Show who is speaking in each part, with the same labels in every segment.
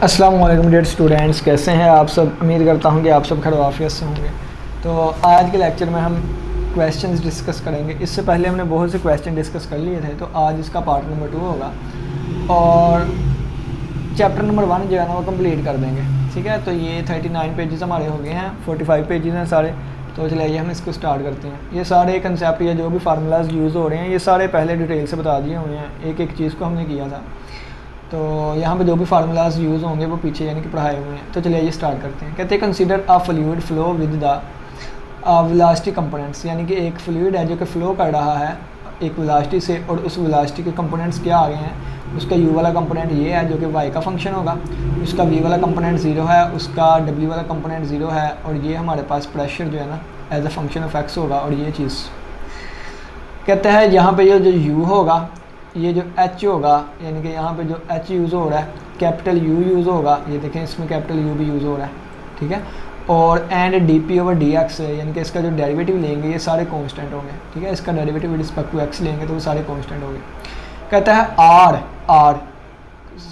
Speaker 1: अस्सलाम वालेकुम dear students, कैसे हैं आप सब। उम्मीद करता हूं कि आप सब खैर आफियत से होंगे। तो आज के लेक्चर में हम क्वेश्चंस डिस्कस करेंगे। इससे पहले हमने बहुत से क्वेश्चन डिस्कस कर लिए थे, तो आज इसका पार्ट नंबर 2 होगा और चैप्टर नंबर 1 जो है ना वो कंप्लीट कर देंगे। ठीक है, तो ये 39 पेजेस हमारे हो गए हैं, 45 पेजेस हैं सारे। तो चलिए हम इसको स्टार्ट करते हैं। ये सारे कंसेप्ट या जो भी फार्मूलाज यूज़ हो रहे हैं ये सारे पहले डिटेल से बता दिए हुए हैं, एक एक चीज़ को हमने किया था। तो यहाँ पे जो भी फार्मूलाज यूज़ होंगे वो पीछे यानी कि पढ़ाए हुए हैं। तो चलिए ये स्टार्ट करते हैं। कहते हैं consider a fluid flow with the velocity components, यानी कि एक फ्लूइड है जो कि फ़्लो कर रहा है एक वेलोसिटी से, और उस वेलोसिटी के कंपोनेंट्स क्या आ गए हैं। उसका u वाला कंपोनेंट ये है जो कि y का फंक्शन होगा, उसका v वाला कंपोनेंट 0 है, उसका w वाला कंपोनेंट 0 है, और ये हमारे पास प्रेशर जो है ना as a function of x होगा। और ये चीज़ कहते हैं यहाँ पे ये जो u होगा, ये जो h होगा, यानी कि यहाँ पे जो h यूज़ हो रहा है कैपिटल U यूज़ होगा। ये देखें इसमें कैपिटल U भी यूज़ हो रहा है, ठीक है। और एंड dp/dx है, यानी कि इसका जो डेरिवेटिव लेंगे ये सारे कांस्टेंट होंगे, ठीक है। इसका derivative with respect to x लेंगे तो वो सारे कांस्टेंट होंगे। कहता है r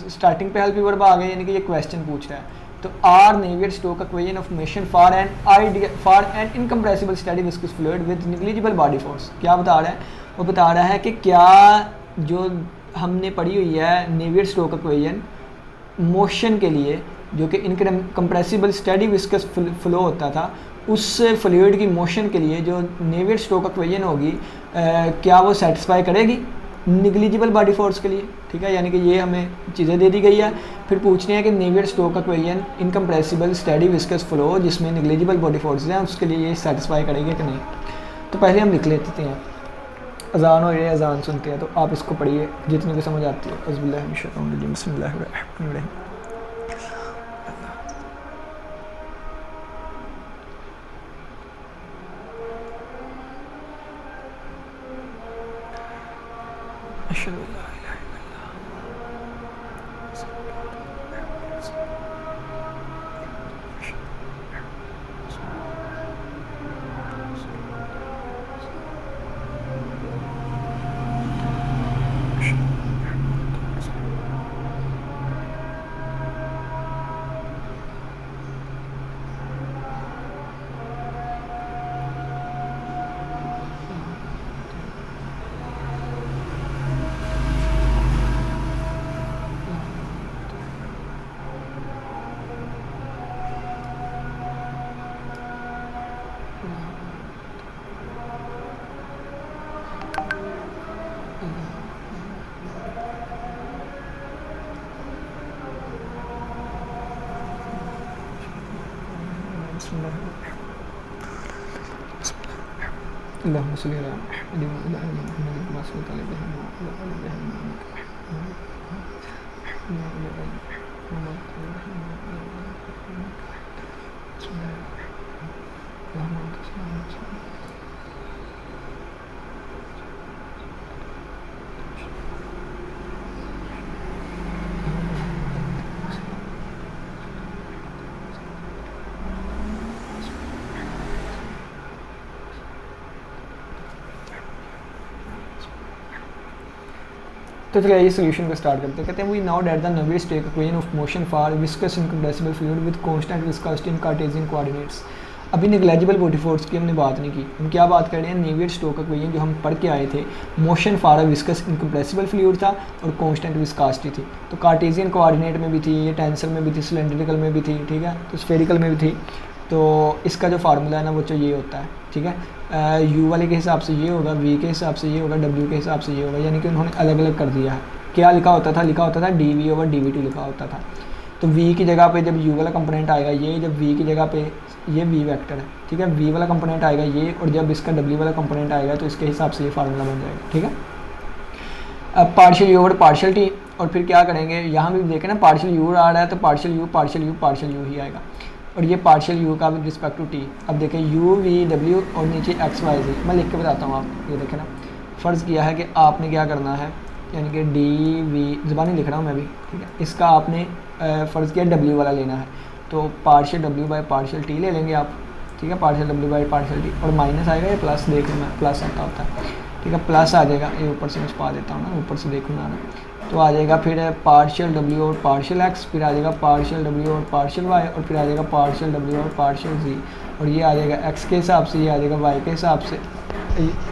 Speaker 1: स्टार्टिंग पे हेल्प वर्ब आ गए, यानी कि ये क्वेश्चन पूछ रहा है। तो r Navier Stokes equation of motion for an incompressible steady viscous fluid with negligible body force. क्या बता रहा है? वो बता रहा है कि क्या जो हमने पढ़ी हुई है नेवियर-स्टोक्स इक्वेशन मोशन के लिए, जो कि इनकम्प्रेसिबल स्टेडी विस्कस फ्लो होता था, उस फ्लूइड की मोशन के लिए जो नेवियर-स्टोक्स इक्वेशन होगी क्या वो सेटिस्फाई करेगी निग्लिजिबल बॉडी फोर्स के लिए, ठीक है। यानी कि ये हमें चीज़ें दे दी गई है। फिर पूछने हैं कि Navier-Stokes equation incompressible steady viscous flow जिसमें निग्लिजिबल बॉडी फोर्स हैं उसके लिए ये सेटिस्फाई करेगी कि नहीं। तो पहले हम लिख लेते हैं, अजान हो रही है, अजान सुनते हैं। तो आप इसको पढ़िए जितने को समझ आती है। बिस्मिल्लाहिर्रहमानिर्रहीम। अल्लाहुम्मा सल्ली अला मुहम्मद व अला मुहम्मद कमा सल्लैता अला इब्राहीम। तो चलिए ये सोल्यूशन को स्टार्ट करते हैं। कहते हैं we now date the Navier Stokes equation of motion for viscous incompressible fluid with constant viscosity in Cartesian coordinates. अभी नेग्लिजिबल बॉडी फोर्स की हमने बात नहीं की, हम क्या बात कर रहे हैं नेवियर-स्टोक्स इक्वेशन जो हम पढ़ के आए थे। Motion for a viscous incompressible fluid था और कांस्टेंट विस्कोसिटी थी। तो कार्टेशियन कोऑर्डिनेट में भी थी, ये टेंसर में भी थी, सिलेंड्रिकल में भी थी, ठीक है, तो स्फेरिकल में भी थी। तो इसका जो फार्मूला है ना वो तो ये होता है, ठीक है। u वाले के हिसाब से ये होगा, v के हिसाब से ये होगा, w के हिसाब से ये होगा, यानी कि उन्होंने अलग अलग कर दिया है। क्या लिखा होता था? लिखा होता था dv/dvt लिखा होता था। तो v की जगह पे जब u वाला कंपोनेंट आएगा ये, जब v की जगह पे ये v वेक्टर है, ठीक है, v वाला कंपोनेंट आएगा ये, और जब इसका w वाला कंपोनेंट आएगा तो इसके हिसाब से ये फार्मूला बन जाएगा, ठीक है। अब पार्शियल u और पार्शियल t, और फिर क्या करेंगे यहाँ भी देखें ना, पार्शियल u आ रहा है तो पार्शियल u ही आएगा, और ये पार्शियल u का विद रिस्पेक्ट टू t। अब देखें u v w और नीचे x y z, मैं लिख के बताता हूँ आप। ये देखें ना, फ़र्ज़ किया है कि आपने क्या करना है, यानी कि डी वी ज़बानी लिख रहा हूँ मैं भी, ठीक है। इसका आपने फ़र्ज़ किया w वाला लेना है, तो partial w by partial t ले लेंगे आप, ठीक है, partial w by partial t, और माइनस आएगा या प्लस, देख लें प्लस आता होता है। ठीक है, प्लस आ जाएगा, ये ऊपर से मैं छुपा देता हूँ ना, ऊपर से देखूँ ना, तो आ जाएगा फिर पार्शियल डब्ल्यू और पार्शियल एक्स, फिर आ जाएगा पार्शियल डब्ल्यू और पार्शियल वाई, और फिर आ जाएगा पार्शियल डब्ल्यू और पार्शियल जी, और ये आ जाएगा एक्स के हिसाब से, ये आ जाएगा वाई के हिसाब से,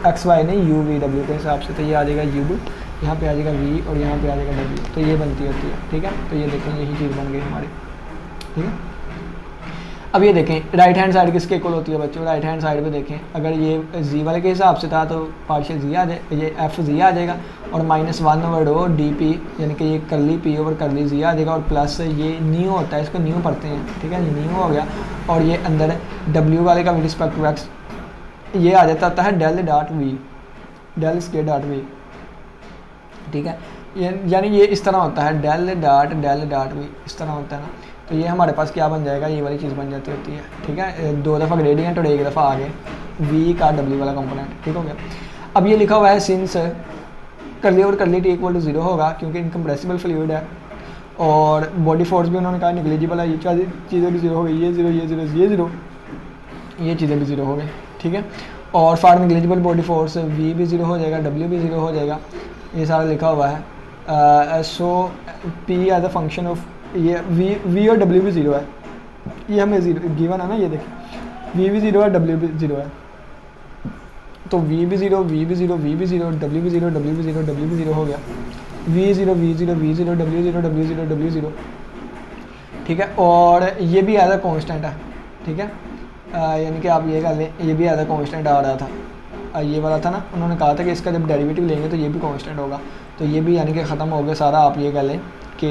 Speaker 1: एक्स वाई नहीं यू वी डब्ल्यू के हिसाब से, तो ये आ जाएगा यू, यहाँ पे आ जाएगा वी और यहाँ पे आ जाएगा डब्ल्यू, तो ये बनती होती है। ठीक है, तो ये देखें यही चीज़ बन गई हमारी। ठीक है, अब ये देखें राइट हैंड साइड किसके इक्वल होती है बच्चों, राइट हैंड साइड पे देखें, अगर ये जी वाले के हिसाब से था तो पार्शियल जी आ जाए, ये एफ जी आ जाएगा, और -1 ओवर डो डी पी, यानी कि ये करली पी ओवर करली जी आ जाएगा, और प्लस ये न्यू होता है, इसको न्यू पढ़ते हैं। ठीक है, ये न्यू हो गया, और ये अंदर डब्ल्यू वाले का विद रिस्पेक्ट टू एक्स ये आ जाता है del dot V, del square dot V. ठीक है, यानी ये इस तरह होता है डेल डॉट वी, इस तरह होता है ना, तो ये हमारे पास क्या बन जाएगा, ये वाली चीज़ बन जाती होती है। ठीक है, 2 दफ़ा ग्रेडियंट और 1 दफ़ा आगे वी का डब्ल्यू वाला कंपोनेंट। ठीक हो गया, अब ये लिखा हुआ है सिंस करली और करली टी इक्वल टू 0 होगा, क्योंकि इनकम्प्रेसिबल फ्लूइड है, और बॉडी फोर्स भी उन्होंने कहा निगलिजिबल है, ये चीज़ें भी 0 हो गई, ये 0 ये 0 ये 0, ये चीज़ें भी 0 हो गई। ठीक है, और for negligible body force V भी 0 हो जाएगा, डब्ल्यू भी 0 हो जाएगा, ये सारा लिखा हुआ है। So P as a function of ये वी और डब्ल्यू भी 0 है, ये हमें 0 गिवन है ना, ये देखें वी भी 0 है डब्ल्यू भी 0 है, तो वी भी 0 वी भी 0 वी भी 0 डब्ल्यू भी 0 डब्ल्यू भी 0 डब्ल्यू भी 0 हो गया, V 0 V 0 V 0 W 0 W 0 W 0। ठीक है, और ये भी एज अ कॉन्स्टेंट है। ठीक है, यानी कि आप ये कर लें, ये भी एज अ कॉन्स्टेंट आ रहा था, ये वाला था ना, उन्होंने कहा था कि इसका जब डेरिवेटिव लेंगे तो ये भी कांस्टेंट होगा, तो ये भी यानी कि ख़त्म हो गया सारा। आप ये कह लें कि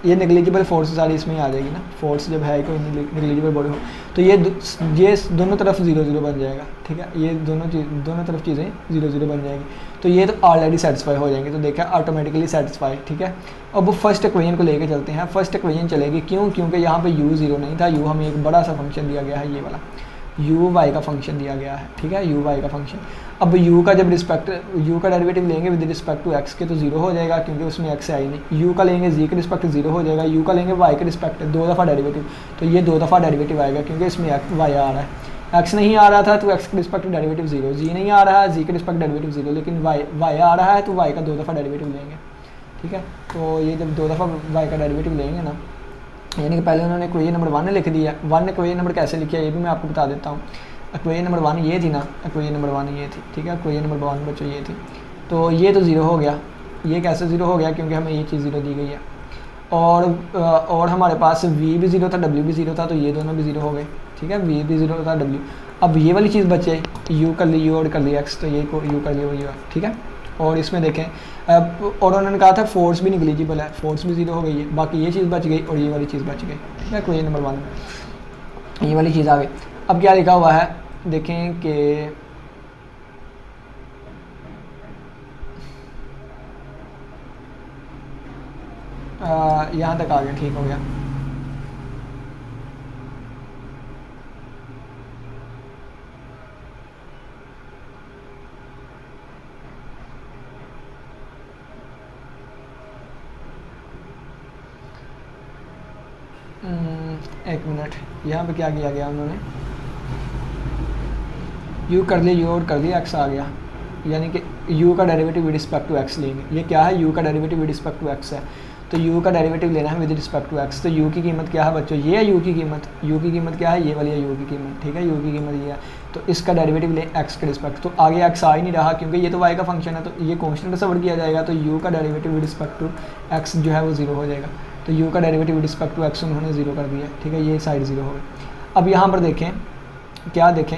Speaker 1: ये नेग्लिजिबल फोर्स सारी इसमें ही आ जाएगी ना, फोर्स जब है कोई नेग्लिजिबल बॉडी हो, तो ये दोनों तरफ 0 0 बन जाएगा। ठीक है, ये दोनों तरफ चीज़ें 0 0 बन जाएगी, तो ये तो ऑलरेडी सेटिस्फाई हो जाएंगे, तो देखा ऑटोमेटिकली सेटिस्फाई। ठीक है, अब फर्स्ट इक्वेशन को लेके चलते हैं। फर्स्ट इक्वेशन चलेगी क्यों, क्योंकि यहाँ पे u 0 नहीं था, u हमें एक बड़ा सा फंक्शन दिया गया है, ये वाला u y का फंक्शन दिया गया है। ठीक है, u y का फंक्शन, अब u का जब u का डेरिवेटिव लेंगे विद रिस्पेक्ट टू x के तो 0 हो जाएगा, क्योंकि उसमें x है ही नहीं। u का लेंगे z के रिस्पेक्ट 0 हो जाएगा, u का लेंगे y के रिस्पेक्ट 2 दफ़ा डेरिवेटिव, तो ये 2 दफ़ा डेरिवेटिव आएगा, क्योंकि इसमें y आ रहा है, x नहीं आ रहा था तो x के रिस्पेक्ट डेरिवेटिव 0, z नहीं आ रहा है z के रिस्पेक्ट डेरिवेटिव 0, लेकिन y आ रहा है तो y का 2 दफ़ा डेरिवेटिव लेंगे। ठीक है, तो ये जब 2 दफ़ा y का डेरिवेटिव लेंगे ना, यानी कि पहले उन्होंने इक्वेशन नंबर 1 लिख दिया। 1 इक्वेशन नंबर कैसे लिखा है ये भी मैं आपको बता देता हूँ। इक्वेशन नंबर 1 ये थी ना, इक्वेशन नंबर 1 ये थी। ठीक है, इक्वेशन नंबर 1 बच्चों ये थी, तो ये तो 0 हो गया। ये कैसे 0 हो गया, क्योंकि हमें ये चीज़ 0 दी गई है, और हमारे पास v भी 0 था, w भी 0 था, तो ये दोनों भी 0 हो गए। ठीक है, v भी 0 था, w, अब ये वाली चीज़ बचे u कर ली u और कर ली x, तो ये को u कर लिया u है। ठीक है, और इसमें देखें और उन्होंने कहा था फोर्स भी निगलिजिबल है, फोर्स भी 0 हो गई है, बाकी ये चीज़ बच गई और ये वाली चीज़ बच गई। ठीक है, क्वेश्चन नंबर 1 में ये वाली चीज़ आ गई। अब क्या लिखा हुआ है देखें कि यहाँ तक आ गया, ठीक हो गया। एक मिनट, यहाँ पे क्या किया गया उन्होंने, u कर लिया u और कर लिया x आ गया, यानी कि u का derivative with respect to x लेंगे। ये क्या है, u का derivative with respect to x है, तो u का डेरिवेटिव लेना है विद रिस्पेक्ट टू x। तो u की कीमत क्या है बच्चों, ये है u की कीमत। u की कीमत क्या है, ये वाली है u की कीमत। ठीक है, u की कीमत ये है, तो इसका डेरिवेटिव ले x के रिस्पेक्ट, तो आगे x आ ही नहीं रहा क्योंकि ये तो y का फंक्शन है, तो ये कॉन्स्टेंट सवर किया जाएगा, तो u का derivative with respect to x जो है वो 0 हो जाएगा। तो u का derivative with respect to x उन्होंने 0 कर दिया। ठीक है, ये साइड 0 हो गई। अब यहाँ पर देखें, क्या देखें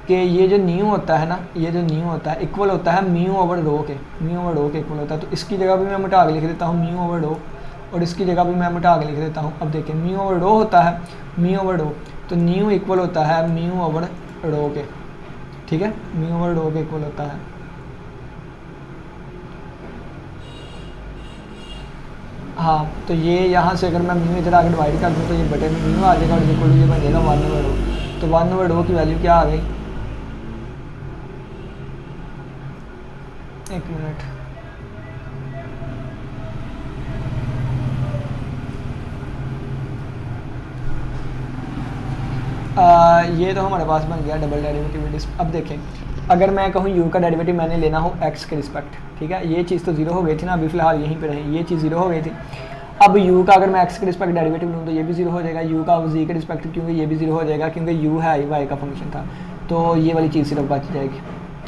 Speaker 1: कि ये जो न्यू होता है ना, ये जो न्यू होता है इक्वल होता है म्यू ओवर रो के, म्यू ओवर रो के इक्वल होता है। तो इसकी जगह भी मैं मिटा के लिख देता हूँ म्यू ओवर रो, और इसकी जगह भी मैं मिटा के लिख देता हूँ। अब देखें म्यू ओवर रो होता है, म्यू ओवर रो, तो न्यू इक्वल होता है म्यू ओवर रो के। ठीक है, म्यू ओवर रो के इक्वल होता है। हाँ, तो ये यहाँ से अगर मैं म्यू इधर आगे डिवाइड कर दूँ तो ये बटे में म्यू आ जाएगा, और ये इक्वल ये बन जाएगा 1 ओवर रो। तो 1 ओवर रो की वैल्यू क्या आ गई, एक मिनट, ये तो हमारे पास बन गया डबल डेरिवेटिव। अब देखें अगर मैं कहूँ u का डेरिवेटिव मैंने लेना हो x के रिस्पेक्ट, ठीक है, ये चीज़ तो जीरो हो गई थी ना, अभी फ़िलहाल यहीं पे रहे, ये चीज़ जीरो हो गई थी। अब u का अगर मैं x के रिस्पेक्ट डेरिवेटिव लूँ तो ये भी जीरो हो जाएगा, u का z के रिस्पेक्ट क्योंकि ये भी जीरो हो जाएगा, क्योंकि u है y का फंक्शन था। तो ये वाली चीज़ सिर्फ बच जाएगी,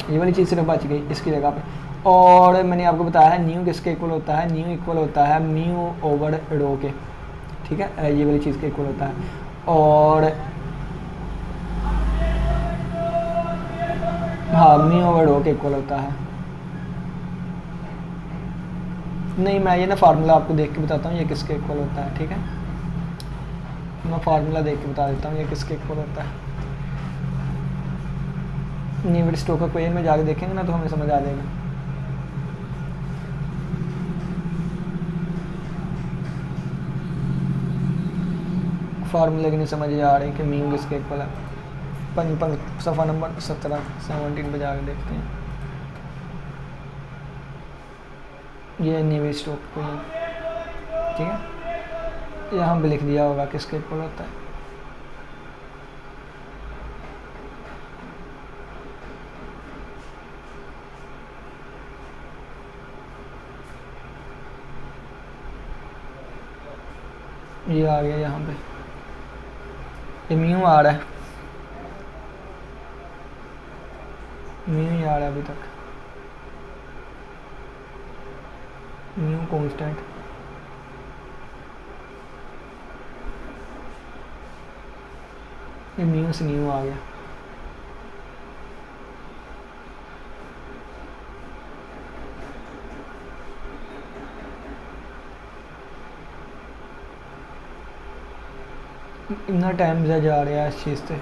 Speaker 1: ये वाली चीज़ सिर्फ बच गई इसकी जगह पे। और मैंने आपको बताया है न्यू किसके इक्वल होता है, न्यू इक्वल होता है म्यू ओवर रो के, ठीक है, ये वाली चीज़ के इक्वल होता है। और हाँ, म्यू ओवर रो के इक्वल होता है। नहीं, मैं ये ना फार्मूला आपको देख के बताता हूँ ये किसके इक्वल होता है, ठीक है, मैं फार्मूला देख के बता देता हूँ ये किसके इक्वल होता है। न्यूटन स्टोक्स इक्वेशन में जाके देखेंगे ना तो हमें समझ आ जाएगा। फार्मूले की नहीं समझ आ रही कि म्यू किसके इक्वल है। सफ़ा नंबर 17 पे जाके देखते हैं। ये न्यूटन स्टोक्स इक्वेशन, ठीक है, यहाँ पे लिख दिया होगा किसके इक्वल होता है। ये आ गया यहाँ पे, ये म्यू आ रहा है, म्यू ही आ रहा है अभी तक, म्यू कांस्टेंट। ये म्यू से न्यू आ गया। इतना टाइम जा रहा है इस चीज़ से।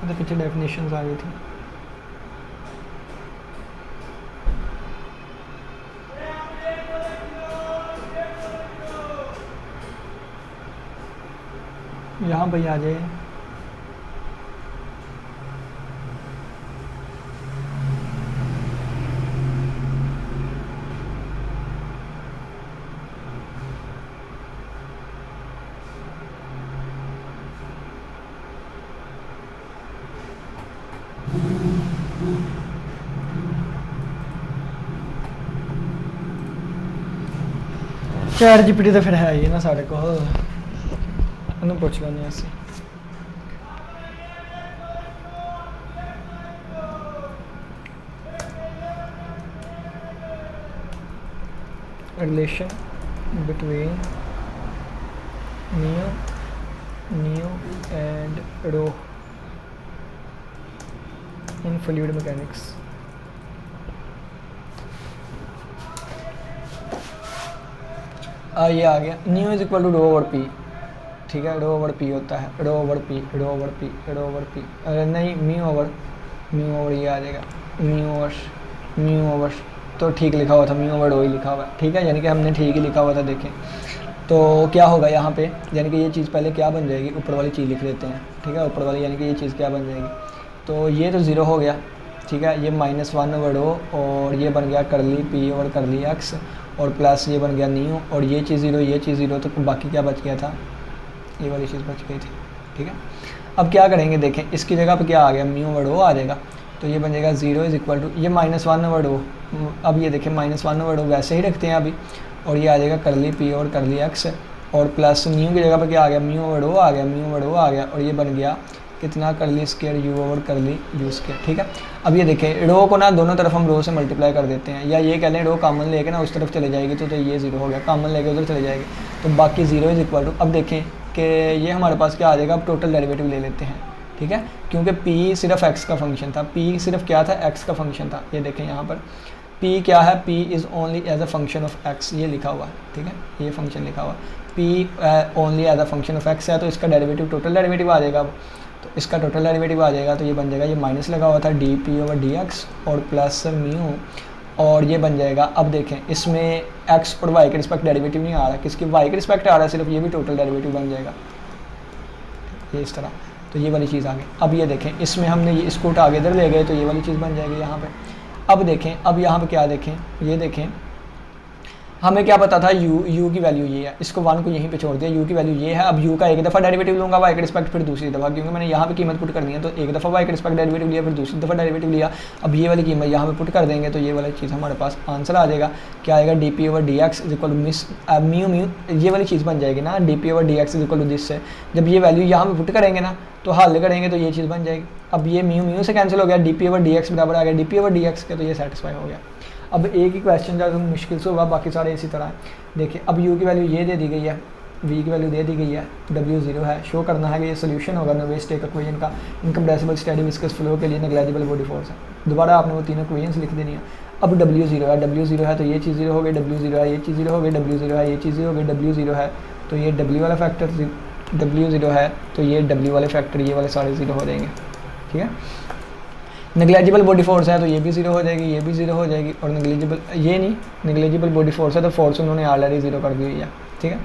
Speaker 1: तो पीछे डेफिनेशंस आ गई थी। यहाँ पे आ जाए, चैट जीपीटी तो फिर है ही ना साढ़े को, उन्हें पूछ लो नहीं ऐसे। Relation between nu and rho in fluid mechanics. ये आ गया, nu is equal to rho over P, ठीक है, रो ओवर पी होता है, rho over P, rho over P, rho over P, अरे नहीं म्यू ओवर ये आ जाएगा, म्यू ओवर तो ठीक लिखा हुआ था, म्यू ओवर रो ही लिखा हुआ है, ठीक है, यानी कि हमने ठीक ही लिखा हुआ था। देखें तो क्या होगा यहाँ पे, यानी कि ये चीज़ पहले क्या बन जाएगी, ऊपर वाली चीज़ लिख देते हैं, ठीक है, ऊपर वाली यानी कि ये चीज़ क्या बन जाएगी, तो ये तो ज़ीरो हो गया, ठीक है, ये -1 ओवर रो, और ये बन गया करली पी ओवर करली एक्स, और प्लस ये बन गया न्यू, और ये चीज़ ज़ीरो, ये चीज़ ज़ीरो, तो बाकी क्या बच गया था, ये वाली चीज़ बच गई थी, ठीक है। अब क्या करेंगे, देखें इसकी जगह पे क्या आ गया, म्यू ओवर रो आ जाएगा, तो ये बन जाएगा 0 इज इक्वल टू ये -1 ओवर रो, अब ये देखें -1 ओवर रो वैसे ही रखते हैं अभी, और ये आ जाएगा curly P over curly x, और प्लस न्यू की जगह पे क्या आ गया, म्यू ओवर रो आ गया, म्यू ओवर रो आ गया, और ये बन गया कितना, करली स्क्वायर यू ओवर करली यू स्क्वायर, ठीक है। अब ये देखें रो को ना दोनों तरफ हम रो से मल्टीप्लाई कर देते हैं, या ये कह लें रो कॉमन लेके ना उस तरफ चले जाएगी, तो ये 0 हो गया, कॉमन लेके उधर चले जाएगी, तो बाकी 0 इज इक्वल टू, अब देखें कि ये हमारे पास क्या आ जाएगा, अब टोटल डेरिवेटिव ले लेते हैं, ठीक है, क्योंकि p सिर्फ x का फंक्शन था, p सिर्फ क्या था, x का फंक्शन था। ये देखें यहाँ पर p क्या है, p is only as a function of x, ये लिखा हुआ है, ठीक है, ये फंक्शन लिखा हुआ है, p only as a function of x है, तो इसका डेरिवेटिव टोटल डेरिवेटिव आ जाएगा। अब तो इसका टोटल डेरिवेटिव आ जाएगा, तो ये बन जाएगा, ये माइनस लगा हुआ था D p over d x, और प्लस म्यू और ये बन जाएगा। अब देखें इसमें x और y के रिस्पेक्ट डेरिवेटिव नहीं आ रहा, किसकी y के रिस्पेक्ट आ रहा है सिर्फ, ये भी टोटल डेरिवेटिव बन जाएगा ये इस तरह। तो ये वाली चीज़ आ गई। अब ये देखें इसमें हमने ये इसको आगे इधर ले गए तो ये वाली चीज़ बन जाएगी यहाँ पे। अब देखें, अब यहाँ पे क्या देखें, ये देखें हमें क्या पता था u की वैल्यू ये है, इसको 1 को यहीं पे छोड़ दिया, u की वैल्यू ये है। अब u का एक दफ़ा डेरिवेटिव लूँगा y के रिस्पेक्ट, फिर दूसरी दफ़ा, क्योंकि मैंने यहाँ पे कीमत पुट कर दी है तो एक दफ़ा y के रिस्पेक्ट डेरिवेटिव लिया, फिर दूसरी दफ़ा डेरिवेटिव लिया। अब ये वाली कीमत यहाँ पे पुट कर देंगे तो ये वाली चीज़ हमारे पास आंसर आ जाएगा। क्या आएगा, dp/dx is equal to miss mu, ये वाली चीज़ बन जाएगी ना, dp/dx is equal to this से। जब ये वैल्यू यहाँ पे पुट करेंगे ना तो हल करेंगे तो ये चीज़ बन जाएगी। अब ये म्यू से कैंसिल हो गया, dp/dx बराबर आ गया dp/dx के, तो ये सेटिस्फाई हो गया। अब एक ही क्वेश्चन जो मुश्किल से होगा, बाकी सारे इसी तरह है। देखिए अब u की वैल्यू ये दे दी गई है, v की वैल्यू दे दी गई है, w 0 है। शो करना है कि ये सोल्यूशन होगा नोवेस स्टेक इक्वेशन का इनकम्प्रेसिबल स्टेडी विस्कस फ्लो के लिए नेग्लिजिबल बॉडी फोर्स है। दोबारा आपने वो तीनों इक्वेशंस लिख देनी है। अब w 0 है, w 0 है तो ये चीज़ 0 हो गई, w 0 है ये चीज़ 0 हो गई, w 0 है ये चीज़ 0 हो गई, w 0 है तो ये w वाला फैक्टर, w 0 है तो ये w वाले फैक्टर ये वाले सारे 0 हो जाएंगे। ठीक है, नेग्लिजिबल बॉडी फोर्स है तो ये भी 0 हो जाएगी, ये भी 0 हो जाएगी। और नेग्लिजिबल ये नहीं, नेग्लिजिबल बॉडी फोर्स है तो फोर्स उन्होंने ऑलरेडी 0 कर दी हुई है। ठीक है,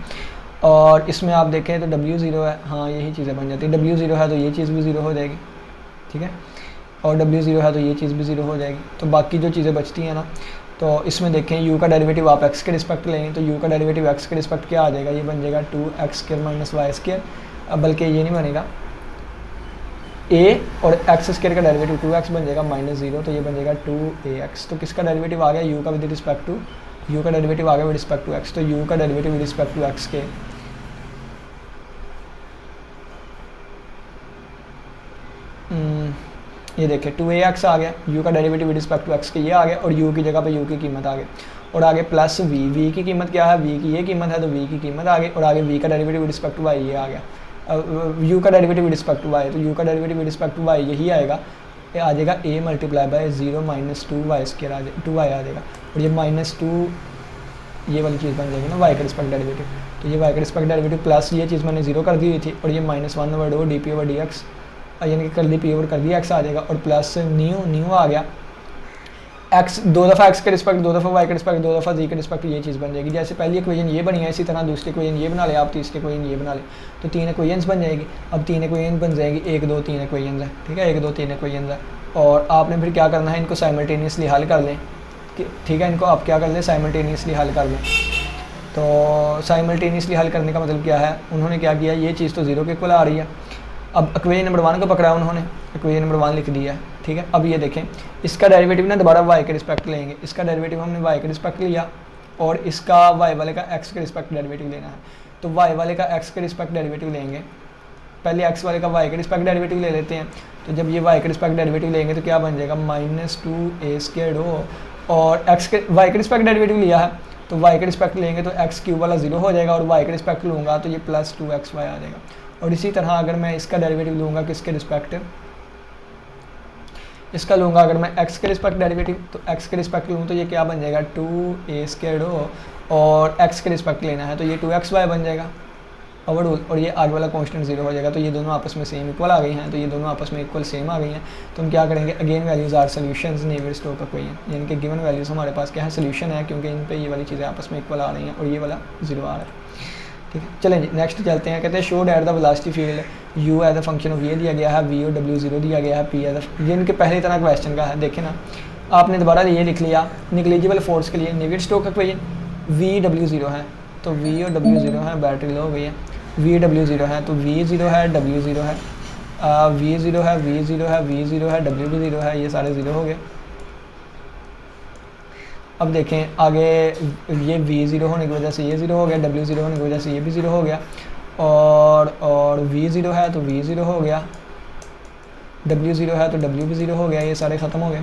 Speaker 1: और इसमें आप देखें तो w 0 है, हाँ यही चीज़ें बन जाती है, w 0 है तो ये चीज़ भी 0 हो जाएगी। ठीक है, और w 0 है तो ये चीज़ भी 0 हो जाएगी। तो बाकी जो चीज़ें बचती हैं ना, तो इसमें देखें u का डेरिवेटिव आप x के रिस्पेक्ट लेंगे तो u का डेरिवेटिव x के रिस्पेक्ट क्या आ जाएगा, ये बन जाएगा 2x² - y²। अब बल्कि ये नहीं बनेगा, a और x² का डेरिवेटिव 2x बन जाएगा -0, तो ये बन जाएगा 2ax। तो किसका डेरिवेटिव आ गया, u का विद रिस्पेक्ट टू, u का डेरिवेटिव आ गया विद रिस्पेक्ट टू x। तो u का derivative with respect to x के ये देखें 2ax आ गया, u का derivative with respect to x के ये आ गया, और u की जगह पे u की कीमत आ गई। और आगे प्लस v की कीमत क्या है, v की ये कीमत है तो v की कीमत आ गई। और आगे v का derivative with respect to y ये आ गया, u का derivative with respect to y, तो u का derivative with respect to y यही आएगा, ये आ जाएगा a × 0 - 2y² आ जाएगा, 2y आ जाएगा। और ये -2 ये वाली चीज़ बन जाएगी ना y के रिस्पेक्ट डेरिवेटिव, तो ये y के रिस्पेक्ट डेरिवेटिव प्लस ये चीज़ मैंने 0 कर दी हुई थी, और ये -1/2 dp/dx यानी कि कर दी p ओवर कर दी x आ जाएगा, और प्लस न्यू आ गया x, दो दफ़ा x के रिस्पेक्ट, दो दफ़ा y के रिस्पेक्ट, दो दफ़ा z के रिस्पेक्ट, ये चीज़ बन जाएगी। जैसे पहली इक्वेशन ये बनी है इसी तरह दूसरी इक्वेशन ये बना ले आप, तीसरी इक्वेशन ये बना ले, तो 3 इक्वेशंस बन जाएगी। अब 3 इक्वेशन बन जाएगी, 1 2 3 इक्वेशंस है। ठीक है, 1 2 3 इक्वेशंस है, और आपने फिर क्या करना है, इनको साइमल्टेनियसली हल कर लें। ठीक है, इनको आप क्या कर लें, साइमल्टेनियसली हल कर लें। तो साइमल्टेनियसली हल करने का मतलब क्या है, उन्होंने क्या किया, ये चीज़ तो 0 के इक्वल आ रही है। अब इक्वेशन नंबर 1 को पकड़ा उन्होंने, इक्वेशन नंबर 1 लिख दिया है। ठीक है, अब ये देखें इसका डेरिवेटिव ना दोबारा y के रिस्पेक्ट लेंगे, इसका डेरिवेटिव हमने y के रिस्पेक्ट लिया, और इसका y वाले का x के रिस्पेक्ट डेरिवेटिव लेना है। तो y वाले का x के रिस्पेक्ट डेरिवेटिव लेंगे, पहले x वाले का y के रिस्पेक्ट डेरिवेटिव ले लेते हैं। तो जब ये y के रिस्पेक्ट डेरिवेटिव लेंगे तो क्या बन जाएगा, -2a² हो, और x के y के रिस्पेक्ट डेरिवेटिव लिया है तो y के रिस्पेक्ट लेंगे तो x³ वाला 0 हो जाएगा, और y के रिस्पेक्ट लूँगा तो ये +2xy आ जाएगा। और इसी तरह अगर मैं इसका डेरिवेटिव लूँगा किसके रिस्पेक्ट, इसका लूँगा अगर मैं x के रिस्पेक्ट डेरिवेटिव, तो x के रिस्पेक्ट लूँ तो ये क्या बन जाएगा 2a² हो, और x के रिस्पेक्ट लेना है तो ये 2xy बन जाएगा ओवरऑल, और ये आगे वाला कांस्टेंट 0 हो जाएगा। तो ये दोनों आपस में सेम इक्वल आ गई हैं, तो ये दोनों आपस में इक्वल सेम आ गई हैं। तो हम क्या करेंगे, again values are solutions Navier Stokes equation, यानी कि गिवन वैल्यूज़ हमारे पास क्या है, सोल्यूशन है, क्योंकि इन पे ये वाली चीज़ें आपस में इक्वल आ रही हैं और ये वाला 0 आ रहा है। ठीक है, चलें जी नेक्स्ट चलते हैं। कहते हैं show that the velocity field u as a function of ये दिया गया है, v और w 0 दिया गया है, p एज अ, ये इनके पहले तरह क्वेश्चन का है। देखें ना, आपने दोबारा ये लिख लिया, नेग्लिजिबल फोर्स के लिए नेवियर-स्टोक्स इक्वेशन, v w 0 है तो v और w 0 है, बैटरी लो हो गई है, v w 0 है तो v 0 है, w 0 है, v 0 है, v 0 है, v 0 है, w भी 0 है, ये सारे 0 हो गए। अब देखें आगे, ये v 0 होने की वजह से ये 0 हो गया, w 0 होने की वजह से ये भी 0 हो गया, और v 0 है तो v 0 हो गया, w 0 है तो w भी 0 हो गया, ये सारे ख़त्म हो गए।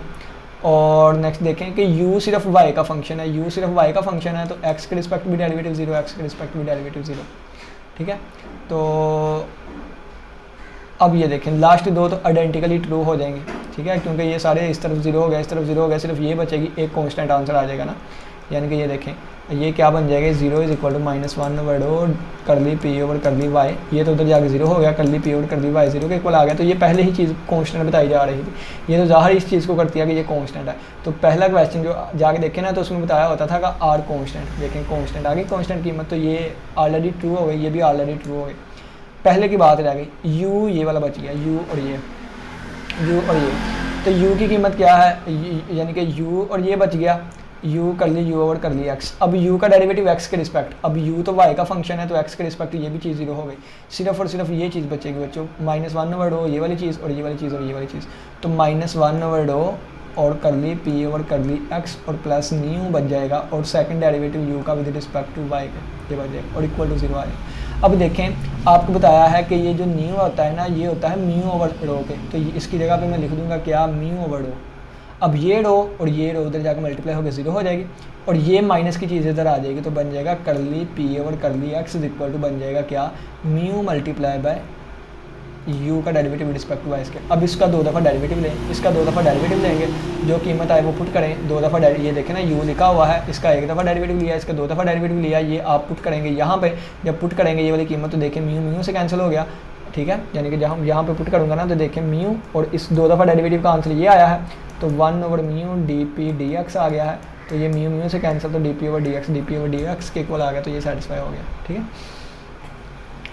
Speaker 1: और नेक्स्ट देखें कि u सिर्फ y का फंक्शन है, u सिर्फ y का फंक्शन है तो x के रिस्पेक्ट भी डेरिवेटिव 0, x के रिस्पेक्ट भी डेरिवेटिव 0। ठीक है, तो अब ये देखें लास्ट दो तो आइडेंटिकली ट्रू हो जाएंगे। ठीक है, क्योंकि ये सारे इस तरफ 0 हो गया, इस तरफ 0 हो गया, सिर्फ ये बचेगी, एक कांस्टेंट आंसर आ जाएगा ना, यानी कि ये देखें ये क्या बन जाएगा, 0 is equal to -1 over curly P over curly Y, ये तो उधर जाके 0 हो गया, करली पी ओवर करली वाई 0 के इक्वल आ गया। तो ये पहले ही चीज़ कॉन्स्टेंट बताई जा रही थी, ये तो ज़ाहिर इस चीज़ को करती है कि ये कॉन्स्टेंट है। तो पहला क्वेश्चन जो जाके देखें ना तो उसमें बताया होता था कि आर कॉन्स्टेंट, देखें कॉन्स्टेंट आ गई कॉन्स्टेंट कीमत, तो ये ऑलरेडी ट्रू हो गई, ये भी ऑलरेडी ट्रू हो गई। पहले की बात रह गई यू, ये वाला बच गया, यू और ये, यू और ये। तो u की कीमत क्या है, यानी कि u और ये बच गया, u कर ली u ओवर कर ली x। अब u का डेरिवेटिव x के रिस्पेक्ट, अब u तो y का फंक्शन है तो x के रिस्पेक्ट ये भी चीज़ 0 हो गई, सिर्फ और सिर्फ ये चीज़ बचेगी बच्चों, -1 ओवर डो ये वाली चीज़ और ये वाली चीज़ और ये वाली चीज़। तो -1 ओवर डो और कर ली p ओवर कर ली x और प्लस न्यू बच जाएगा, और सेकंड डेरिवेटिव u का विद रिस्पेक्ट टू y ये बच जाएगा और इक्वल टू 0 आएगा। अब देखें आपको बताया है कि ये जो न्यू होता है ना ये होता है म्यू ओवर रो के, तो इसकी जगह पे मैं लिख दूंगा क्या, म्यू ओवर रो। अब ये रो और ये रो उधर जाकर मल्टीप्लाई होकर 0 हो जाएगी, और ये माइनस की चीज़ इधर आ जाएगी, तो बन जाएगा curly P over curly X is equal to बन जाएगा क्या, म्यू मल्टीप्लाई बाय यू का डेरिवेटिव रिस्पेक्ट टू वाई के। अब इसका 2 दफ़ा डेरिवेटिव लें, इसका 2 दफ़ा डेरिवेटिव लेंगे, जो कीमत आए वो पुट करें, 2 दफ़ा ये देखें ना यू लिखा हुआ है, इसका 1 दफ़ा डेरिवेटिव लिया, इसका 2 दफ़ा डेरिवेटिव लिया, ये आप पुट करेंगे यहाँ पे, जब पुट करेंगे ये वाली कीमत तो देखें म्यू म्यू से कैंसिल हो गया, ठीक है, यानी कि जब यहाँ पे पुट करूँगा ना तो देखें म्यू और इस 2 दफ़ा डेरिवेटिव का आंसर ये आया है, तो 1 over mu d p d x आ गया है, तो ये म्यू म्यू से कैंसिल, तो d p over d x के इक्वल आ गया, तो ये सेटिस्फाई हो गया, ठीक है।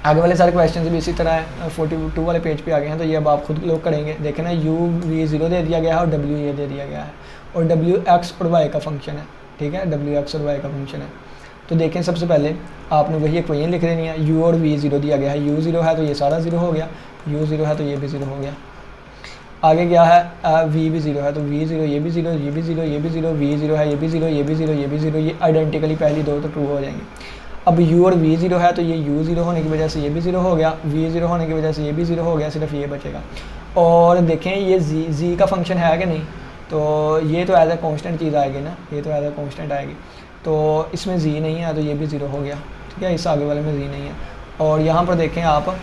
Speaker 1: आगे वाले सारे क्वेश्चन भी इसी तरह है, 42 वाले पेज पे आ गए हैं, तो ये अब आप खुद लोग करेंगे। देखें ना u v 0 दे दिया गया है और w ये दे दिया गया है, और w x और y का फंक्शन है, ठीक है, w x और y का फंक्शन है। तो देखें सबसे पहले आपने वही इक्वेशन लिख देनी है, u और v 0 दिया गया है, u 0 है तो ये सारा 0 हो गया, u 0 है तो ये भी 0 हो गया। आगे क्या है, v भी 0 है तो v 0 ये भी 0 ये भी 0 ये भी 0, v 0 है ये भी 0 ये भी 0 ये भी 0, ये आइडेंटिकली पहली दो तो ट्रू हो जाएंगे। अब u और v 0 है तो ये u 0 होने की वजह से ये भी 0 हो गया, v 0 होने की वजह से ये भी 0 हो गया, सिर्फ ये बचेगा। और देखें ये z का फंक्शन है कि नहीं, तो ये तो एज ए कॉन्स्टेंट चीज़ आएगी ना, ये तो एज ए कॉन्स्टेंट आएगी, तो इसमें z नहीं है तो ये भी 0 हो गया, ठीक है, इस आगे वाले में z नहीं है। और यहाँ पर देखें आप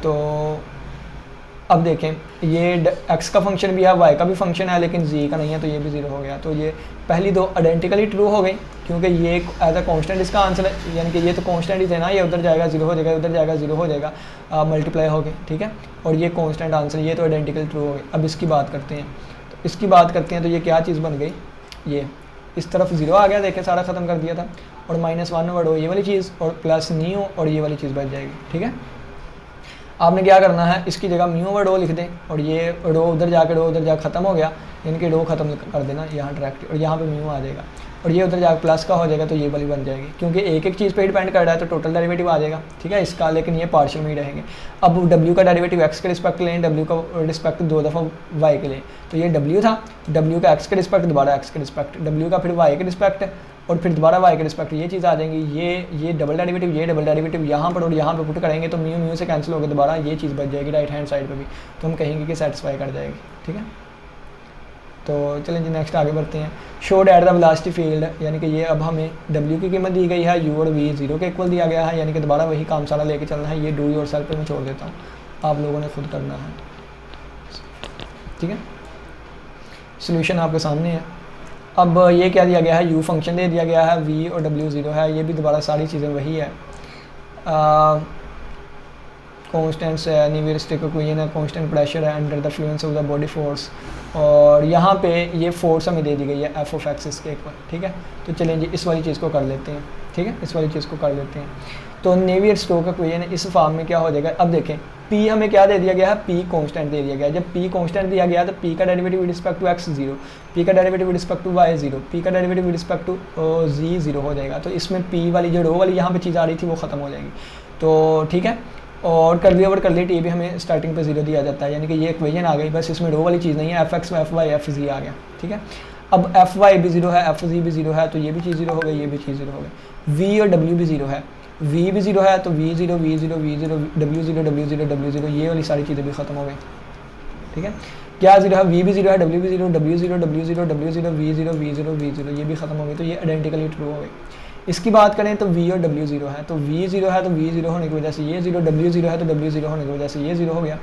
Speaker 1: तो अब देखें ये x का फंक्शन भी है, y का भी फंक्शन है, लेकिन z का नहीं है, तो ये भी 0 हो गया। तो ये पहली दो आइडेंटिकली ट्रू हो गई, क्योंकि ये एज अ कांस्टेंट इसका आंसर है, यानी कि ये तो कांस्टेंट ही थे ना, ये उधर जाएगा 0 हो जाएगा, उधर जाएगा 0 हो जाएगा, मल्टीप्लाई हो गए, ठीक है, और ये कांस्टेंट आंसर, ये तो आइडेंटिकल ट्रू हो गए। अब इसकी बात करते हैं, तो इसकी बात करते हैं तो ये क्या चीज़ बन गई, ये इस तरफ 0 आ गया, देखें सारा ख़त्म कर दिया था, और -1 वर्ड हो ये वाली चीज़ और प्लस न्यू और ये वाली चीज़ बच जाएगी, ठीक है। आपने क्या करना है, इसकी जगह म्यू ओवर डो लिख दें, और ये डो उधर जाकर डो उधर जाकर ख़त्म हो गया, यानी कि डो ख़त्म कर देना यहाँ डायरेक्ट, और यहाँ पे म्यू आ जाएगा, और ये उधर जाकर प्लस का हो जाएगा, तो ये वाली बन जाएगी, क्योंकि एक एक चीज़ पे डिपेंड कर रहा है तो टोटल डेरिवेटिव आ जाएगा, ठीक है इसका, लेकिन ये पार्शियल में ही रहेंगे। अब w का डेरिवेटिव x के रिस्पेक्ट लें, w का रिस्पेक्ट 2 दफ़ा y के लिए, तो ये w था, w का x के रिस्पेक्ट दोबारा x के रिस्पेक्ट, w का फिर y के रिस्पेक्ट और फिर दोबारा y के रिस्पेक्ट, ये चीज़ आ जाएंगी, ये डबल डेरिवेटिव, ये डबल डेरिवेटिव यहाँ पर और यहाँ पर पुट करेंगे तो म्यू म्यू से कैंसिल होकर दोबारा ये चीज़ बच जाएगी राइट हैंड साइड पे भी, तो हम कहेंगे कि सेटिस्फाई कर जाएगी, ठीक है। तो चलें जी नेक्स्ट आगे बढ़ते हैं। Show at the velocity field, यानी कि ये अब हमें w की कीमत दी गई है, u और v 0 के इक्वल दिया गया है, यानी कि दोबारा वही काम सारा लेके चलना है, ये डू योरसेल्फ पे मैं छोड़ देता हूँ, आप लोगों ने खुद करना है, ठीक है। सोल्यूशन आपके सामने है। अब ये क्या दिया गया है, u फंक्शन दे दिया गया है, v और w 0 है, ये भी दोबारा सारी चीज़ें वही है, कॉन्स्टेंट्स है, न्यूमेरिस्टिक इक्वेशन है, कॉन्स्टेंट प्रेशर है under the influence of the body force, और यहाँ पे ये फोर्स हमें दे दी गई है f ऑफ x इसके इक्वल, ठीक है। तो चलें जी इस वाली चीज़ को कर लेते हैं, ठीक है, इस वाली चीज़ को कर लेते हैं। तो नेवियर स्टोक्स इक्वेशन इस फॉर्म में क्या हो जाएगा, अब देखें p हमें क्या दे दिया गया है, p कांस्टेंट दे दिया गया है, जब p कांस्टेंट दिया गया तो p का derivative with respect to x 0, p का derivative with respect to y 0, p का derivative with respect to z 0 हो जाएगा, तो इसमें p वाली जो रो वाली यहाँ पे चीज़ आ रही थी वो ख़त्म हो जाएगी, तो ठीक है। और करली ओवर करली टी भी हमें स्टार्टिंग पे 0 दिया जाता है, यानी कि ये इक्वेशन आ गई, बस इसमें रो वाली चीज़ नहीं है, f x f y f g आ गया, ठीक है। अब एफ वाई भी 0 है, एफ जी भी 0 है, तो ये भी चीज़ 0 हो गई, ये भी चीज़ 0 हो गई। वी और डब्ल्यू भी 0 है, वी भी 0 है, तो V 0 V 0 V 0 W 0 W 0 W 0, ये वाली सारी चीज़ें भी ख़त्म हो गई, ठीक है। क्या 0 है, वी भी 0 है, डब्ल्यू भी 0 W 0 W 0 W 0 V 0 V 0 V 0, ये भी ख़त्म हो गई, तो ये आइडेंटिकली ट्रू हो गई। इसकी बात करें तो v और w 0 है, तो v 0 है तो v 0 होने की वजह से ये 0, w 0 है तो w 0 होने की वजह से ये 0 हो गया।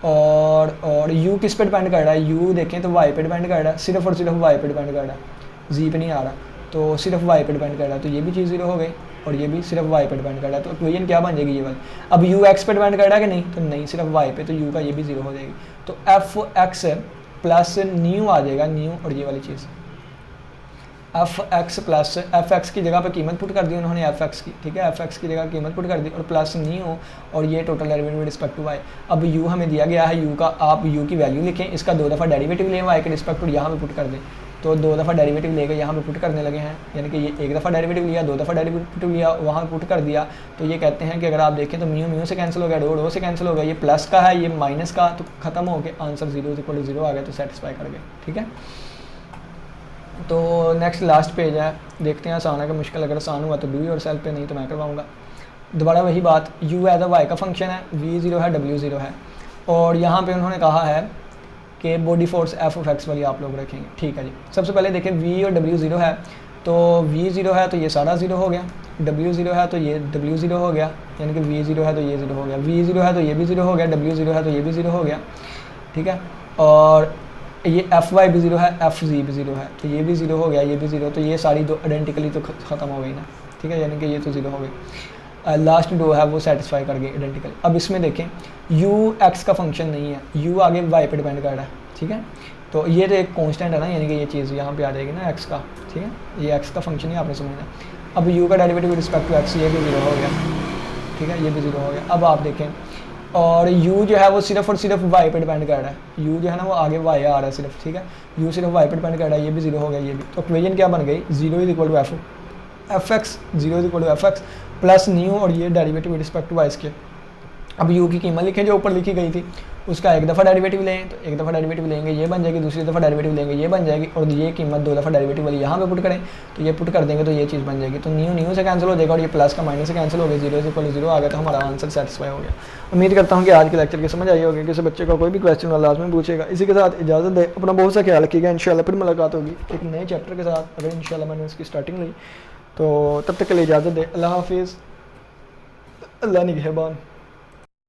Speaker 1: और u किस पे डिपेंड कर रहा है, u देखें तो y पे डिपेंड कर रहा है, सिर्फ और सिर्फ y पे डिपेंड कर रहा है, z पे नहीं आ रहा। तो सिर्फ वाई पे डिपेंड कर रहा है, तो ये भी चीज़ ज़ीरो हो गई और ये भी सिर्फ वाई पे डिपेंड कर रहा है। तो इक्वेशन क्या बन जाएगी ये वाली। अब यू एक्स पे डिपेंड कर रहा है कि नहीं, तो नहीं, सिर्फ वाई पे, तो यू का ये भी ज़ीरो हो जाएगी। तो एफ एक्स प्लस न्यू आ जाएगा, न्यू और ये वाली चीज़ f x plus f x की जगह पे कीमत पुट कर दी उन्होंने एफ एक्स की, ठीक है, एफ एक्स की जगह कीमत पुट कर दी और प्लस न्यू और ये total derivative with respect to Y. अब यू हमें दिया गया है, यू का आप यू की वैल्यू लिखें, इसका 2 दफ़ा डेरिवेटिव लें वाई के रिस्पेक्ट टू, यहाँ पे पुट कर दें। तो 2 दफ़ा डेरिवेटिव लेकर यहाँ पे पुट करने लगे हैं, यानी कि ये 1 दफ़ा डेरिवेटिव लिया, 2 दफ़ा डेरिवेटिव लिया, वहाँ पे पुट कर दिया। तो ये कहते हैं कि अगर आप देखें तो म्यू म्यू से कैंसिल हो गया, डो से कैंसिल हो गया, ये प्लस का है, ये माइनस का, तो खत्म हो गया, आंसर 0 आ गया, तो सेटिस्फाई कर गए, ठीक है। तो नेक्स्ट लास्ट पेज है, देखते हैं आसान है कि मुश्किल, अगर आसान हुआ तो डू योरसेल्फ पे, नहीं तो मैं करवाऊँगा। दोबारा वही बात, u एज अ वाई का फंक्शन है, v 0 है, w 0 है, और यहाँ पे उन्होंने कहा है कि body force F of x वाली आप लोग रखेंगे, ठीक है जी। सबसे पहले देखें v और w 0 है, तो v 0 है तो ये सारा 0 हो गया, w 0 है तो ये w 0 हो गया, यानी कि v 0 है तो ये 0 हो गया, v 0 है तो ये भी 0 हो गया, w 0 है तो ये भी 0 हो गया, ठीक है। और ये एफ वाई भी 0 है, एफ जी भी 0 है, तो ये भी 0 हो गया, ये भी 0, तो ये सारी दो आइडेंटिकली तो ख़त्म हो गई ना, ठीक है, यानी कि ये तो 0 हो गई। लास्ट दो है वो सेटिस्फाई कर गई आइडेंटिकली। अब इसमें देखें u x का फंक्शन नहीं है, u आगे y पे डिपेंड कर रहा है, ठीक है। तो ये तो एक कांस्टेंट है ना, यानी कि ये चीज़ यहाँ पे आ जाएगी ना x का, ठीक है, ये x का फंक्शन ही आपने समझना। अब u का derivative with respect to x, ये भी 0 हो गया, ठीक है, ये भी 0 हो गया। अब आप देखें, और u जो है वो सिर्फ और सिर्फ y पे डिपेंड कर रहा है, u जो है ना वो आगे y आ रहा है सिर्फ, ठीक है, u सिर्फ y पे डिपेंड कर रहा है, ये भी 0 हो गया, ये भी। तो इक्वेशन क्या बन गई, 0 is equal to F X, 0 is equal to F x plus new और ये derivative with respect to Y के। अब u की कीमत लिखें जो ऊपर लिखी गई थी, उसका 1 दफ़ा डेरिवेटिव लें, तो 1 दफ़ा डेरिवेटिव लेंगे ये बन जाएगी, दूसरी दफ़ा डेरिवेटिव लेंगे ये बन जाएगी, और ये कीमत 2 दफ़ा डेरिवेटिव वाली यहाँ पे पुट करें, तो ये पुट कर देंगे तो ये चीज़ बन जाएगी। तो न्यू से कैंसिल हो जाएगा और ये प्लस का माइनस से कैंसिल हो गया, 0 इज इक्वल टू 0 आ गया, तो हमारा आंसर सेटिस्फाई हो गया। उम्मीद करता हूँ कि आज के लेक्चर की समझ आई होगी, किसी बच्चे का कोई भी क्वेश्चन हो लाजमी पूछेगा। इसी के साथ इजाज़त दे, अपना बहुत सा ख्याल रखिएगा, इंशाल्लाह फिर मुलाकात होगी एक नए चैप्टर के साथ, अगर इंशाल्लाह मैंने उसकी स्टार्टिंग ली। तो तब तक के लिए इजाज़त दे, अल्लाह हाफिज़, अल्लाह निगहबान।